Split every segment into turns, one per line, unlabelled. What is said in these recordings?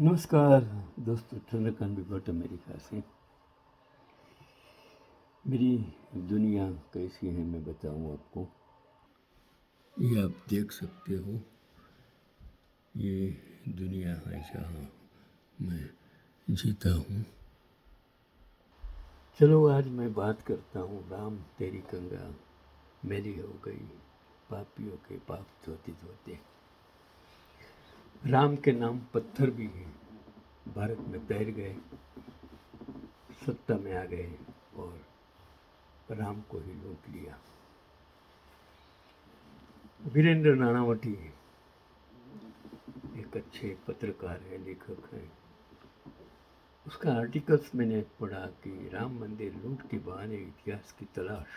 नमस्कार दोस्तों, चंद्रकांत विभट अमेरिका से। मेरी दुनिया कैसी है मैं बताऊं आपको। ये आप देख सकते हो, ये दुनिया है जहाँ मैं जीता हूँ। चलो आज मैं बात करता हूँ, राम तेरी गंगा मेरी हो गई, पापियों के पाप धोते धोते। राम के नाम पत्थर भी हैं, भारत में तैर गए, सत्ता में आ गए और राम को ही लूट लिया। वीरेंद्र नानावटी एक अच्छे पत्रकार हैं, लेखक हैं। उसका आर्टिकल्स मैंने पढ़ा कि राम मंदिर लूट के बहाने इतिहास की तलाश,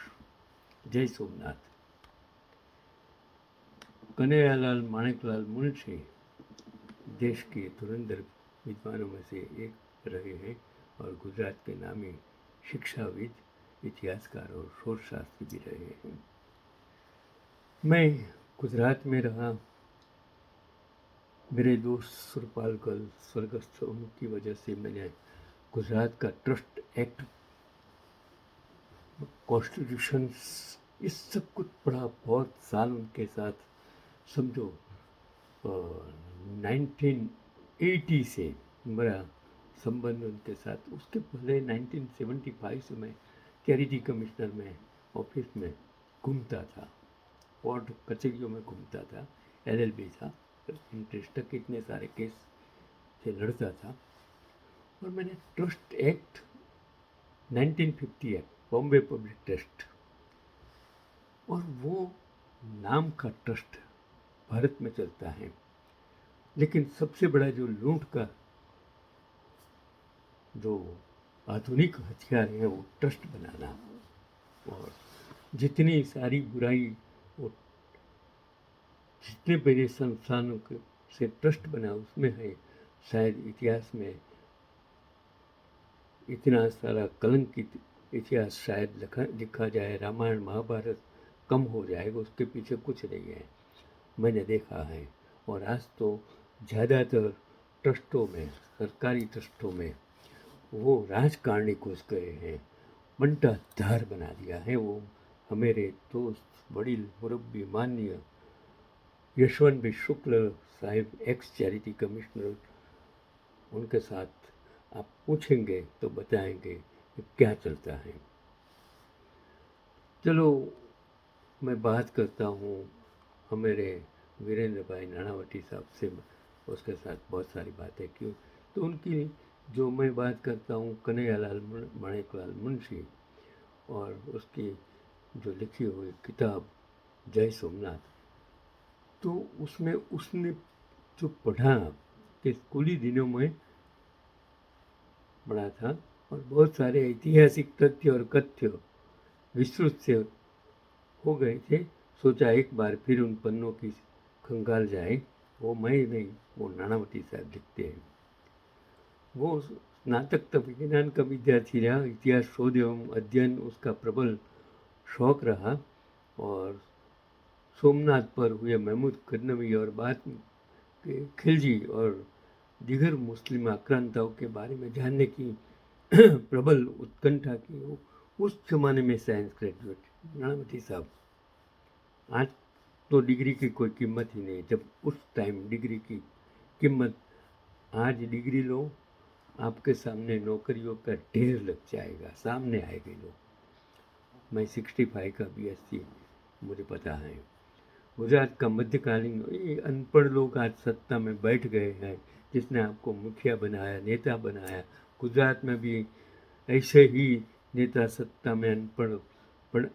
जय सोमनाथ। कन्हैयालाल माणिकलाल मुंशी देश के धुरंधर विद्वानों में से एक रहे हैं और गुजरात के नामी शिक्षाविद, इतिहासकार और शोधशास्त्री भी रहे हैं। मैं गुजरात में रहा। मेरे दोस्त सुरपाल कल स्वर्गस्थ, उनकी वजह से मैंने गुजरात का ट्रस्ट एक्ट, कॉन्स्टिट्यूशन, इस सब कुछ पढ़ा। बहुत साल उनके साथ, समझो 1980 से मेरा संबंध उनके साथ। उसके पहले 1975 से मैं चैरिटी कमिश्नर में ऑफिस में घूमता था, कोर्ट कचहरियों में घूमता था, LLB था, इंटरेस्ट तक इतने सारे केस से लड़ता था। और मैंने trust act 1950 act, Bombay public trust, और वो नाम का ट्रस्ट भारत में चलता है, लेकिन सबसे बड़ा जो लूट का जो आधुनिक हथियार है वो ट्रस्ट बनाना। और जितनी सारी बुराई, वो जितने बड़े संस्थानों के से ट्रस्ट बना उसमें है, शायद इतिहास में इतना सारा कलंकित इतिहास शायद लिखा जाए, रामायण महाभारत कम हो जाएगा, उसके पीछे कुछ नहीं है, मैंने देखा है। और आज तो ज़्यादातर ट्रस्टों में, सरकारी ट्रस्टों में वो राजकारणी घुस गए हैं, बंटा धार बना दिया है। वो हमारे दोस्त वडील मुरब्बी माननीय यशवंत भाई शुक्ल साहिब, एक्स चैरिटी कमिश्नर, उनके साथ आप पूछेंगे तो बताएंगे कि क्या चलता है। चलो मैं बात करता हूँ हमारे वीरेंद्र भाई नानावटी साहब से। उसके साथ बहुत सारी बातें की, तो उनकी जो मैं बात करता हूँ कन्हैयालाल माणिकलाल मुंशी और उसकी जो लिखी हुई किताब जय सोमनाथ, तो उसमें उसने जो पढ़ा कि स्कूली दिनों में पढ़ा था, और बहुत सारे ऐतिहासिक तथ्य और कथ्य विस्तृत से हो गए थे। सोचा एक बार फिर उन पन्नों की खंगाल जाए। वो मैं नहीं, वो नानावटी साहब लिखते हैं। वो स्नातक तक विज्ञान का विद्यार्थी रहा, इतिहास शोध एवं अध्ययन उसका प्रबल शौक रहा, और सोमनाथ पर हुए महमूद गजनवी और बाद के खिलजी और दीगर मुस्लिम आक्रांताओं के बारे में जानने की प्रबल उत्कंठा की। वो उस जमाने में साइंस ग्रेजुएट नानावती साहब। आज तो डिग्री की कोई कीमत ही नहीं, जब उस टाइम डिग्री की कीमत। आज डिग्री लो, आपके सामने नौकरियों का ढेर लग जाएगा, सामने आएंगे लोग। मैं 65 का BSc, मुझे पता है। गुजरात का मध्यकालीन, ये अनपढ़ लोग आज सत्ता में बैठ गए हैं, जिसने आपको मुखिया बनाया, नेता बनाया। गुजरात में भी ऐसे ही नेता सत्ता में अनपढ़, पर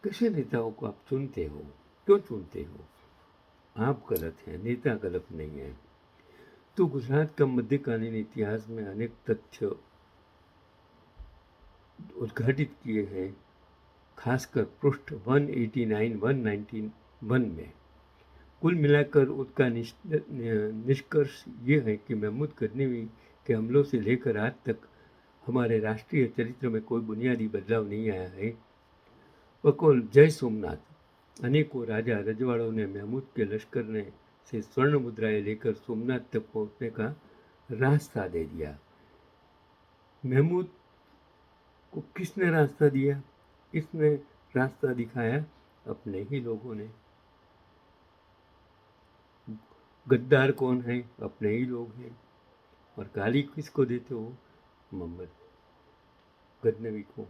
कैसे नेताओं को आप चुनते हो? क्यों चुनते हो? आप गलत हैं, नेता गलत नहीं है। तो गुजरात का मध्यकालीन इतिहास में अनेक तथ्य उद्घाटित किए हैं, खासकर पृष्ठ 189-191 में। कुल मिलाकर उसका निष्कर्ष ये है कि महमूद गजनवी के हमलों से लेकर आज तक हमारे राष्ट्रीय चरित्र में कोई बुनियादी बदलाव नहीं आया है। बकौल जय सोमनाथ, अनेकों राजा रजवाड़ों ने महमूद के लश्कर ने से स्वर्ण मुद्राएं लेकर सोमनाथ तक पहुंचने का रास्ता दे दिया। महमूद को किसने रास्ता दिया? किसने रास्ता दिखाया? अपने ही लोगों ने। गद्दार कौन है? अपने ही लोग हैं। और गाली किसको देते हो? मोहम्मद गजनवी को।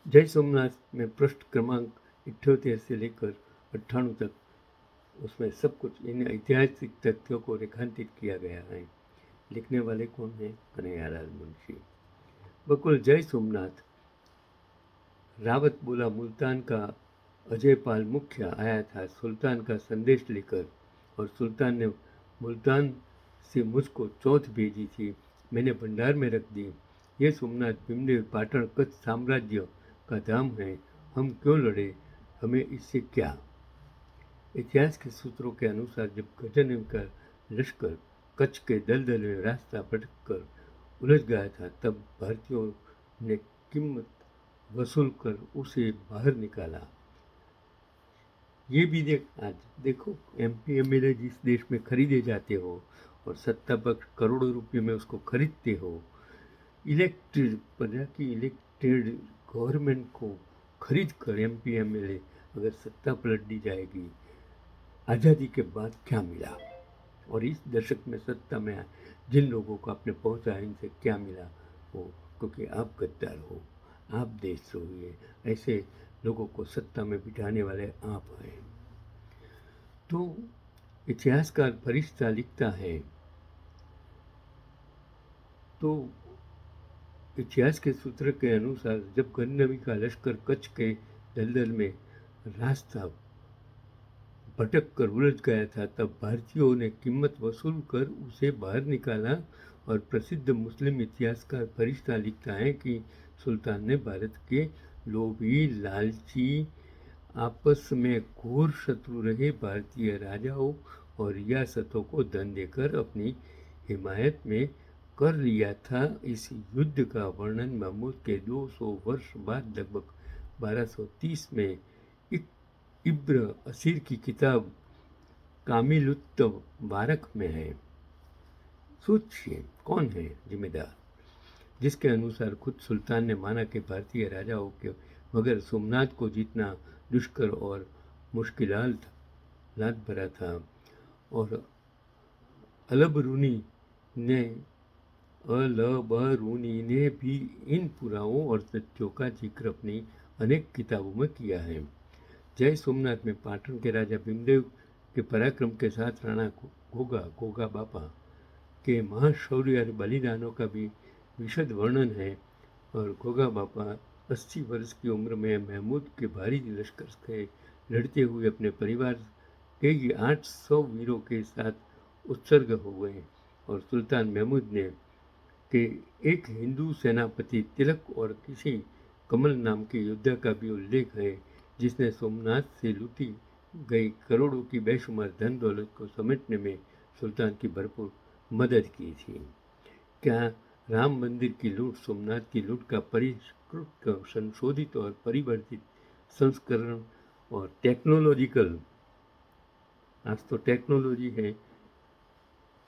जय सोमनाथ में पृष्ठ क्रमांक 78 से लेकर 98 तक उसमें सब कुछ इन ऐतिहासिक तथ्यों को रेखांकित किया गया है। लिखने वाले कौन हैं? कन्हैयालाल मुंशी। बकुल जय सोमनाथ। रावत बोला, मुल्तान का अजयपाल मुखिया आया था सुल्तान का संदेश लेकर, और सुल्तान ने मुल्तान से मुझको चौथ भेजी थी, मैंने भंडार में रख दी। ये सोमनाथ, भीमदेव, पाटण, कच्छ साम्राज्य का धाम है, हम क्यों लड़े, हमें इससे क्या। इतिहास के सूत्रों के अनुसार जब गजनवी का लश्कर कच्छ के दलदल में रास्ता भटक कर उलझ गया था, तब भारतीयों ने कीमत वसूल कर उसे बाहर निकाला। ये भी आज देखो, MP MLA जिस देश में खरीदे जाते हो और सत्ता पक्ष करोड़ों रुपए में उसको खरीदते हो, इलेक्टेड प्रजा की इलेक्टेड गवर्नमेंट को खरीद कर MP MLA अगर सत्ता पलट दी जाएगी, आज़ादी के बाद क्या मिला, और इस दशक में सत्ता में जिन लोगों को आपने पहुंचा इनसे क्या मिला वो, क्योंकि आप गद्दार हो, आप देशद्रोही है, ऐसे लोगों को सत्ता में बिठाने वाले आप हैं। तो इतिहासकार फरिश्ता लिखता है, तो इतिहास के सूत्र के अनुसार जब गजनवी का लश्कर कच्छ के दलदल में रास्ता भटक कर उलझ गया था, तब भारतीयों ने कीमत वसूल कर उसे बाहर निकाला। और प्रसिद्ध मुस्लिम इतिहासकार फरिश्ता लिखता है कि सुल्तान ने भारत के लोभी, लालची, आपस में घोर शत्रु रहे भारतीय राजाओं और रियासतों को धन देकर अपनी हिमायत में कर लिया था। इस युद्ध का वर्णन महमूद के 200 वर्ष बाद लगभग 1230 में इब्न असीर की किताब कामिलुत वारक में है। सोचिए कौन है जिम्मेदार, जिसके अनुसार खुद सुल्तान ने माना कि भारतीय राजाओं के मगर सोमनाथ को जीतना दुष्कर और मुश्किलात भरा था। और अलबरूनी ने भी इन पुरावों और तथ्यों का जिक्र अपनी अनेक किताबों में किया है। जय सोमनाथ में पाटन के राजा भीमदेव के पराक्रम के साथ राणा गोगा बापा के महाशौर्य और बलिदानों का भी विशद वर्णन है। और गोगा बापा 80 वर्ष की उम्र में महमूद के भारी लश्कर से लड़ते हुए अपने परिवार के 800 वीरों के साथ उत्सर्ग हो गए। और सुल्तान महमूद ने के एक हिंदू सेनापति तिलक और किसी कमल नाम के योद्धा का भी उल्लेख है, जिसने सोमनाथ से लूटी गई करोड़ों की बेशुमार धन दौलत को समेटने में सुल्तान की भरपूर मदद की थी। क्या राम मंदिर की लूट सोमनाथ की लूट का परिष्कृत, संशोधित और परिवर्तित संस्करण और टेक्नोलॉजिकल, आज तो टेक्नोलॉजी है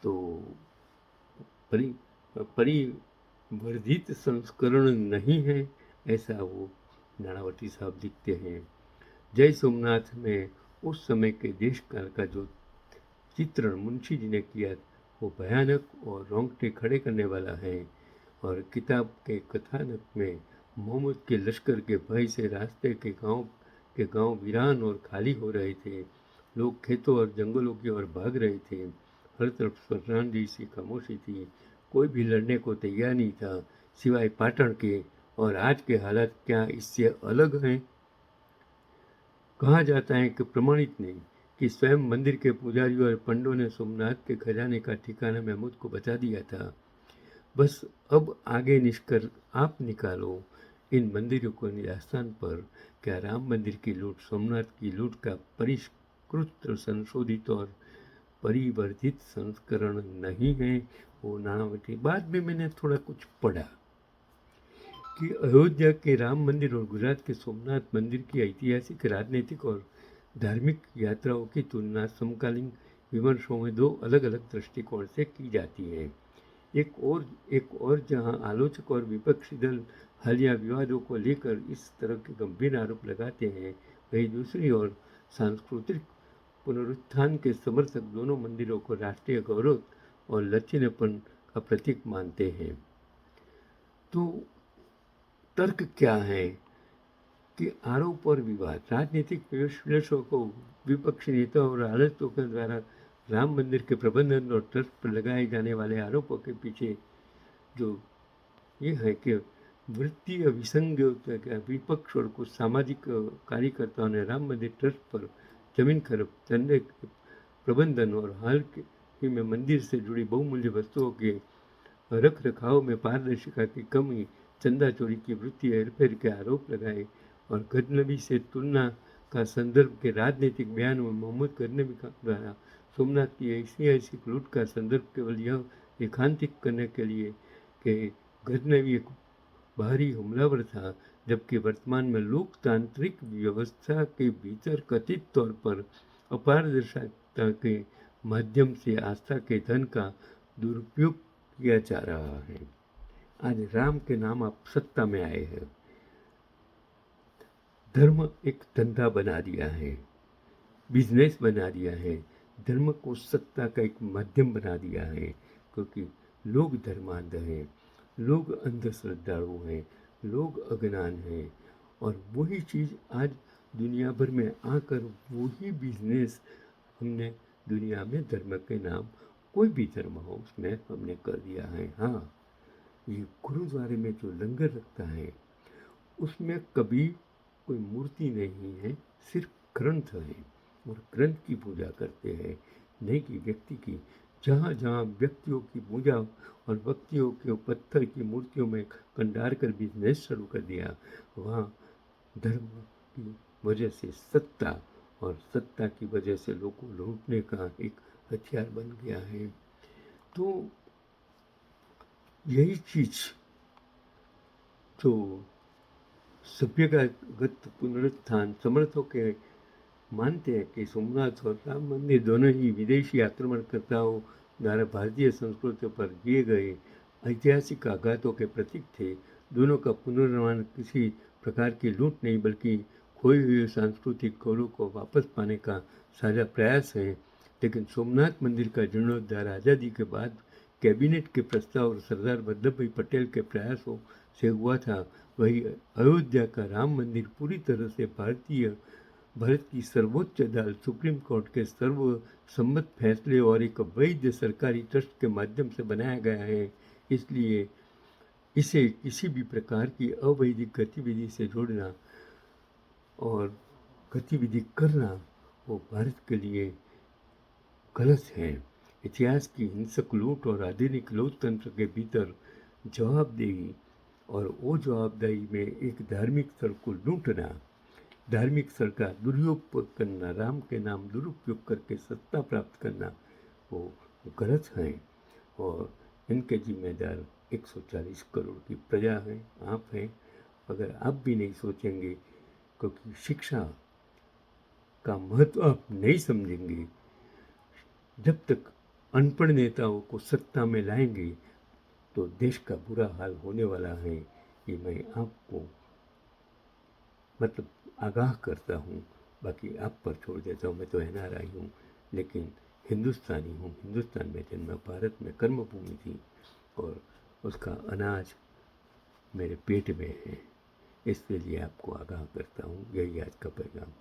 तो परिवर्धित संस्करण नहीं है, ऐसा वो नानावटी साहब लिखते हैं। जय सोमनाथ में उस समय के देश काल का जो चित्रण मुंशी जी ने किया वो भयानक और रोंगटे खड़े करने वाला है। और किताब के कथानक में मोहम्मद के लश्कर के भय से रास्ते के गांव वीरान और खाली हो रहे थे। लोग खेतों और जंगलों की ओर भाग रहे थे। हर तरफ सुनसान जैसी खामोशी थी, कोई भी लड़ने को तैयार नहीं था सिवाय पाटण के। और आज के हालात क्या इससे अलग हैं? कहा जाता है कि प्रमाणित नहीं कि स्वयं मंदिर के पुजारियों और पंडों ने सोमनाथ के खजाने का ठिकाना महमूद को बता दिया था। बस अब आगे निष्कर्ष आप निकालो इन मंदिरों को स्थान पर। क्या राम मंदिर की लूट सोमनाथ की लूट का परिष्कृत, संशोधित और परिवर्धित संस्करण नहीं है? वो नानावटी बाद में मैंने थोड़ा कुछ पढ़ा कि अयोध्या के राम मंदिर और गुजरात के सोमनाथ मंदिर की ऐतिहासिक, राजनीतिक और धार्मिक यात्राओं की तुलना समकालीन विमर्शों में दो अलग अलग दृष्टिकोण से की जाती है। एक और जहां आलोचक और विपक्षी दल हालिया विवादों को लेकर इस तरह के गंभीर आरोप लगाते हैं, वहीं दूसरी ओर सांस्कृतिक पुनरुत्थान के समर्थक दोनों मंदिरों को राष्ट्रीय गौरव और लचीलेपन का प्रतीक मानते हैं। तो तर्क क्या है कि आरोप और विवाद, राजनीतिक विश्लेषकों, विपक्षी नेताओं और आलोचकों के द्वारा राम मंदिर के प्रबंधन और ट्रस्ट पर लगाए जाने वाले आरोपों के पीछे जो ये है कि वृत्तीय विसंगति का विपक्ष और कुछ सामाजिक कार्यकर्ताओं ने राम मंदिर ट्रस्ट पर जमीन खरीद, चंदे के प्रबंधन और हाल ही में मंदिर से जुड़ी बहुमूल्य वस्तुओं के रख रखाव में पारदर्शिता की कमी, चंदा चोरी की वृत्ति, हेरफेर के आरोप लगाए और गजनबी से तुलना का संदर्भ के राजनीतिक बयान में मोहम्मद गजनबी द्वारा सोमनाथ की ऐतिहासिक लूट का संदर्भ केवल यह रेखांकित करने के लिए कि गजनबी एक बाहरी हमलावर था, जबकि वर्तमान में लोकतांत्रिक व्यवस्था के भीतर कथित तौर पर अपारदर्शिता के माध्यम से आस्था के धन का दुरुपयोग किया जा रहा है। आज राम के नाम आप सत्ता में आए हैं। धर्म एक धंधा बना दिया है, बिजनेस बना दिया है, धर्म को सत्ता का एक माध्यम बना दिया है, क्योंकि लोग धर्मांध हैं, लोग अंधश्रद्धालु हैं, लोग अज्ञान हैं, और वही चीज़ आज दुनिया भर में आकर वही बिजनेस हमने दुनिया में धर्म के नाम, कोई भी धर्म हो उसमें हमने कर दिया है। हाँ, ये गुरुद्वारे में जो लंगर रखता है उसमें कभी कोई मूर्ति नहीं है, सिर्फ ग्रंथ है, और ग्रंथ की पूजा करते हैं, नहीं कि व्यक्ति की। जहाँ जहाँ व्यक्तियों की पूजा और व्यक्तियों के पत्थर की मूर्तियों में कंडार कर बिजनेस शुरू कर दिया, वहाँ धर्म की वजह से सत्ता, और सत्ता की वजह से लोगों को लूटने का एक हथियार बन गया है। तो यही चीज़ जो सभ्यतागत पुनरुत्थान समर्थकों के मानते हैं कि सोमनाथ और राम मंदिर दोनों ही विदेशी आक्रमणकर्ताओं द्वारा भारतीय संस्कृति पर किए गए ऐतिहासिक आघातों के प्रतीक थे। दोनों का पुनर्निर्माण किसी प्रकार की लूट नहीं, बल्कि खोए हुए सांस्कृतिक गौरव को वापस पाने का साझा प्रयास है। लेकिन सोमनाथ मंदिर का जीर्णोद्धार आज़ादी के बाद कैबिनेट के प्रस्ताव और सरदार वल्लभ भाई पटेल के प्रयासों से हुआ था। वही अयोध्या का राम मंदिर पूरी तरह से भारत की सर्वोच्च अदालत सुप्रीम कोर्ट के सर्वसम्मत फैसले और एक वैध सरकारी ट्रस्ट के माध्यम से बनाया गया है। इसलिए इसे किसी भी प्रकार की अवैधिक गतिविधि से जोड़ना और गतिविधि करना वो भारत के लिए गलत है। इतिहास की हिंसक लूट और आधुनिक लोकतंत्र के भीतर जवाबदेही और वो जवाबदेही में एक धार्मिक स्थल को लूटना, धार्मिक स्थल का दुरुपयोग करना, राम के नाम दुरुपयोग करके सत्ता प्राप्त करना, वो गलत है। और इनके जिम्मेदार 140 करोड़ की प्रजा है, आप हैं। अगर आप भी नहीं सोचेंगे, क्योंकि शिक्षा का महत्व आप नहीं समझेंगे, जब तक अनपढ़ नेताओं को सत्ता में लाएंगे तो देश का बुरा हाल होने वाला है। ये मैं आपको मतलब आगाह करता हूँ, बाकी आप पर छोड़ देता हूँ। मैं तो एनआरआई हूँ, लेकिन हिंदुस्तानी हूँ। हिंदुस्तान में जन्मा, भारत में कर्मभूमि थी, और उसका अनाज मेरे पेट में है, इसके लिए आपको आगाह करता हूँ। यही आज का पैगाम।